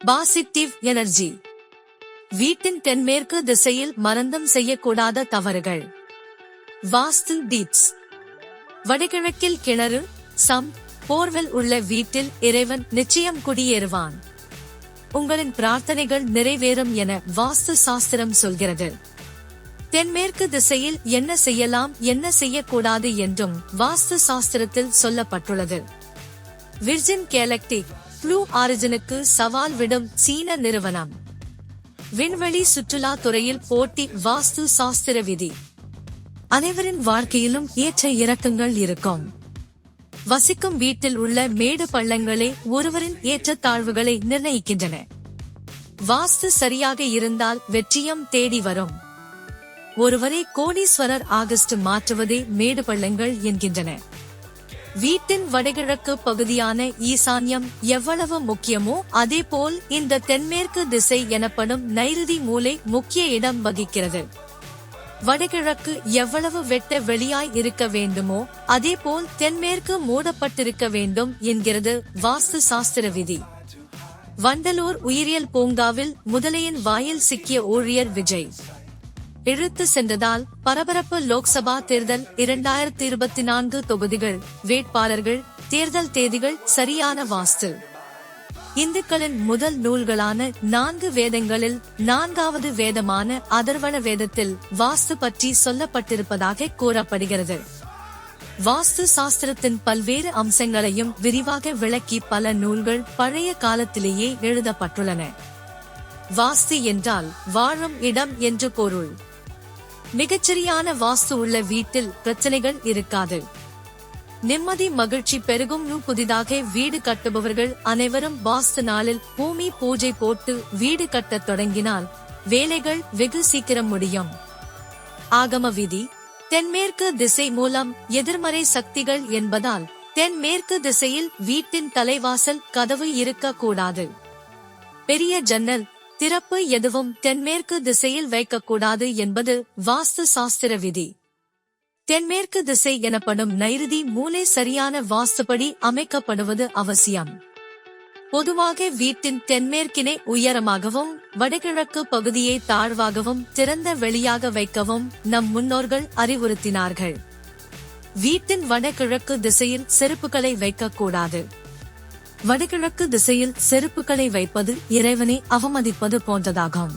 Positive energy. வீட்டின் தென்மேற்கு திசையில் மறந்தும் செய்யக்கூடாத தவறுகள். வாஸ்து டிப்ஸ். வடகிழக்கில் கிணறு, போர்வெல் உள்ள வீட்டில் இறைவன் நிச்சயம் குடியேறுவான். உங்களின் பிரார்த்தனைகள் நிறைவேறும் என வாஸ்து சாஸ்திரம் சொல்கிறது. தென்மேற்கு திசையில் என்ன செய்யலாம் என்ன செய்யக்கூடாது என்றும் வாஸ்து சாஸ்திரத்தில் சொல்லப்பட்டுள்ளது. விர்ஜின் கேலக்டிக் ப்ளூ ஆரிஜினுக்கு சவால் விடும் சீன நிறுவனம். விண்வெளி சுற்றுலா துறையில் போட்டி. வாஸ்து சாஸ்திர விதி. அனைவரின் வாழ்க்கையிலும் ஏற்ற இறக்கங்கள் இருக்கும். வசிக்கும் வீட்டில் உள்ள மேடு பள்ளங்களே ஒருவரின் ஏற்றத்தாழ்வுகளை நிர்ணயிக்கின்றன. வாஸ்து சரியாக இருந்தால் வெற்றியம் தேடி வரும். ஒருவரை கோடீஸ்வரர் ஆகஸ்ட் மாற்றுவதே மேடு பள்ளங்கள் என்கின்றன. வீட்டின் வடகிழக்கு பகுதியான ஈசான்யம் எவ்வளவு முக்கியமோ அதேபோல் இந்த தென்மேற்கு திசை எனப்படும் நைருதி மூலை முக்கிய இடம் வகிக்கிறது. வடகிழக்கு எவ்வளவு வெட்ட வெளியாய் இருக்க வேண்டுமோ அதேபோல் தென்மேற்கு மூடப்பட்டிருக்க வேண்டும் என்கிறது வாஸ்து சாஸ்திர விதி. வண்டலூர் உயிரியல் பூங்காவில் முதலையின் வாயில் சிக்கிய ஊழியர் விஜய் இழுத்து சென்றதால் பரபரப்பு. லோக்சபா தேர்தல் 2024 தொகுதிகள், வேட்பாளர்கள், தேர்தல் தேதிகள் சரியான வாஸ்து. இந்துக்களின் முதல் நூல்களான 4 வேதங்களில் 4வது வேதமான அதர்வண வேதத்தில் வாஸ்து பற்றி சொல்லப்பட்டிருப்பதாக கூறப்படுகிறது. வாஸ்து சாஸ்திரத்தின் பல்வேறு அம்சங்களையும் விரிவாக விளக்கி பல நூல்கள் பழைய காலத்திலேயே எழுதப்பட்டுள்ளன. வாஸ்து என்றால் வாழும் இடம் என்று பொருள். மிகச்சரியான வாஸ்து உள்ள வீட்டில் பிரச்சனைகள் இருக்காது. நிம்மதி மகிழ்ச்சி பெருகும். புதிதாக வீடு கட்டுபவர்கள் அனைவரும் வாஸ்து நாளில் பூமி பூஜை போட்டு வீடு கட்டத் தொடங்கினால் வேலைகள் வெகு சீக்கிரம் முடியும். ஆகம விதி. தென்மேற்கு திசை மூலம் எதிர்மறை சக்திகள் என்பதால் தென்மேற்கு திசையில் வீட்டின் தலைவாசல் கதவு இருக்கக்கூடாது. பெரிய ஜன்னல் திறப்பு எதுவும் தென்மேற்கு திசையில் வைக்கக்கூடாது என்பது வாஸ்து சாஸ்திர விதி. தென்மேற்கு திசை எனப்படும் நைருதி மூலை சரியான வாஸ்துபடி அமைக்கப்படுவது அவசியம். பொதுவாக வீட்டின் தென்மேற்கினை உயரமாகவும் வடகிழக்கு பகுதியை தாழ்வாகவும் திறந்த வெளியாக வைக்கவும் நம் முன்னோர்கள் அறிவுறுத்தினார்கள். வீட்டின் வடகிழக்கு திசையில் செருப்புகளை வைக்கக்கூடாது. வடகிழக்கு திசையில் செருப்புகளை வைப்பது இறைவனை அவமதிப்பது போன்றதாகும்.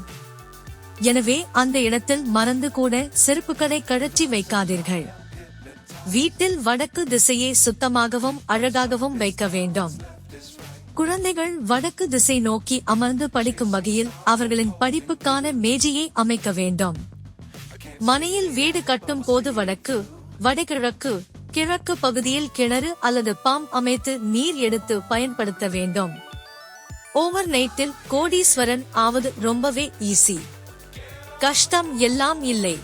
எனவே அந்த இடத்தில் மறந்து கூட செருப்புகளை கழற்றி வைக்காதீர்கள். வீட்டில் வடக்கு திசையை சுத்தமாகவும் அழகாகவும் வைக்க வேண்டும். குழந்தைகள் வடக்கு திசை நோக்கி அமர்ந்து படிக்கும் வகையில் அவர்களின் படிப்புக்கான மேஜையை அமைக்க வேண்டும். மனையில் வீடு கட்டும் போது வடக்கு, வடகிழக்கு, கிழக்கு பகுதியில் கிணறு அல்லது அமைத்து நீர் எடுத்து பயன்படுத்த வேண்டும். ஓவர் நைட்டில் கோடீஸ்வரன் ஆவது ரொம்பவே ஈஸி. கஷ்டம் எல்லாம் இல்லை.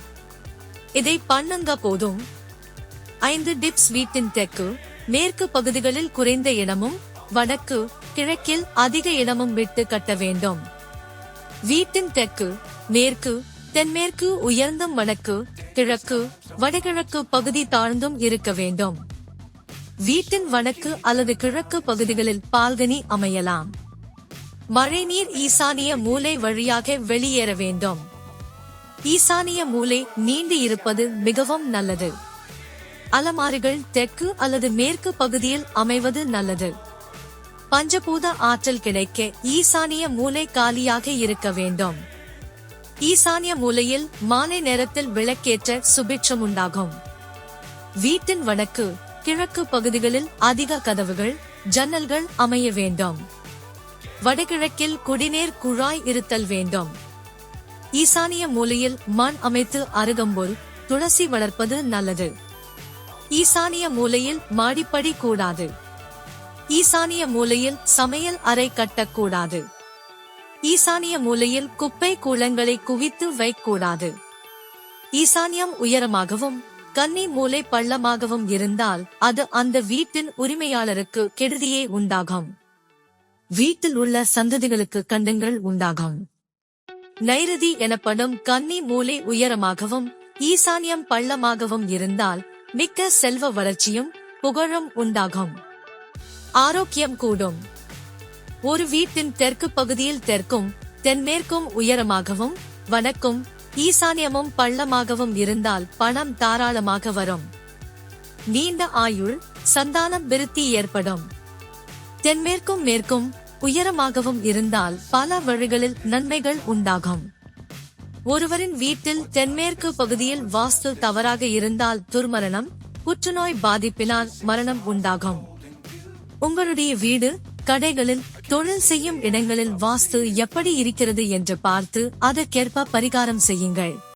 இதை பண்ணுங்க போதும். 5 டிப்ஸ். வீட்டின் தெற்கு, மேற்கு பகுதிகளில் குறைந்த இடமும் வடக்கு, கிழக்கில் அதிக இடமும் விட்டு கட்ட வேண்டும். வீட்டின் தெற்கு, மேற்கு, தென்மேற்கு உயர்ந்தும் வடக்கு, கிழக்கு, வடகிழக்கு பகுதி தாழ்ந்தும் இருக்க வேண்டும். வீட்டின் வடக்கு அல்லது கிழக்கு பகுதிகளில் பால்கனி அமையலாம். மழைநீர் ஈசானிய மூலை வழியாக வெளியேற வேண்டும். ஈசானிய மூலை நீண்டு இருப்பது மிகவும் நல்லது. அலமாரிகள் தெற்கு அல்லது மேற்கு பகுதியில் அமைவது நல்லது. பஞ்சபூத ஆற்றல் கிடைக்க ஈசானிய மூலை காலியாக இருக்க வேண்டும். ஈசானிய மூலையில் மாலை நேரத்தில் விளக்கேற்ற சுபிட்சம் உண்டாகும். வீட்டின் வடக்கு, கிழக்கு பகுதிகளில் அதிக கதவுகள், ஜன்னல்கள் அமைய வேண்டும். வடகிழக்கில் குடிநீர் குழாய் இருத்தல் வேண்டும். ஈசானிய மூலையில் மண் அமைத்து அருகம்புல், துளசி வளர்ப்பது நல்லது. ஈசானிய மூலையில் மாடிப்படி கூடாது. ஈசானிய மூலையில் சமையல் அறை கட்டக்கூடாது. ஈசானிய மூலையில் குப்பை கூளங்களை குவித்து வைக்கூடாது. ஈசானியம் உயரமாகவும் கன்னி மூலை பள்ளமாகவும் இருந்தால் அது அந்த வீட்டின் உரிமையாளருக்கு கெடுதியே உண்டாகும். வீட்டில் உள்ள சந்ததிகளுக்கு கண்டங்கள் உண்டாகும். நைருதி எனப்படும் கன்னி மூலை உயரமாகவும் ஈசானியம் பள்ளமாகவும் இருந்தால் மிக்க செல்வ வளர்ச்சியும் புகழும் உண்டாகும். ஆரோக்கியம் கூடும். ஒரு வீட்டின் தெற்கு பகுதியில் தெற்கும் தென்மேற்கும் உயரமாகவும் வடக்கும் ஈசான்யமும் பள்ளமாகவும் இருந்தால் பணம் தாராளமாக வரும். நீண்ட ஆயுள், சந்தானம் விருத்தி ஏற்படும். தென்மேற்கும் மேற்கும் உயரமாகவும் இருந்தால் பல வழிகளில் நன்மைகள் உண்டாகும். ஒருவரின் வீட்டில் தென்மேற்கு பகுதியில் வாஸ்து தவறாக இருந்தால் துர்மரணம், புற்றுநோய் பாதிப்பினால் மரணம் உண்டாகும். உங்களுடைய வீடு, கடைகளில், தொழில் செய்யும் இடங்களில் வாஸ்து எப்படி இருக்கிறது என்று பார்த்து அதற்கேற்ப பரிகாரம் செய்யுங்கள்.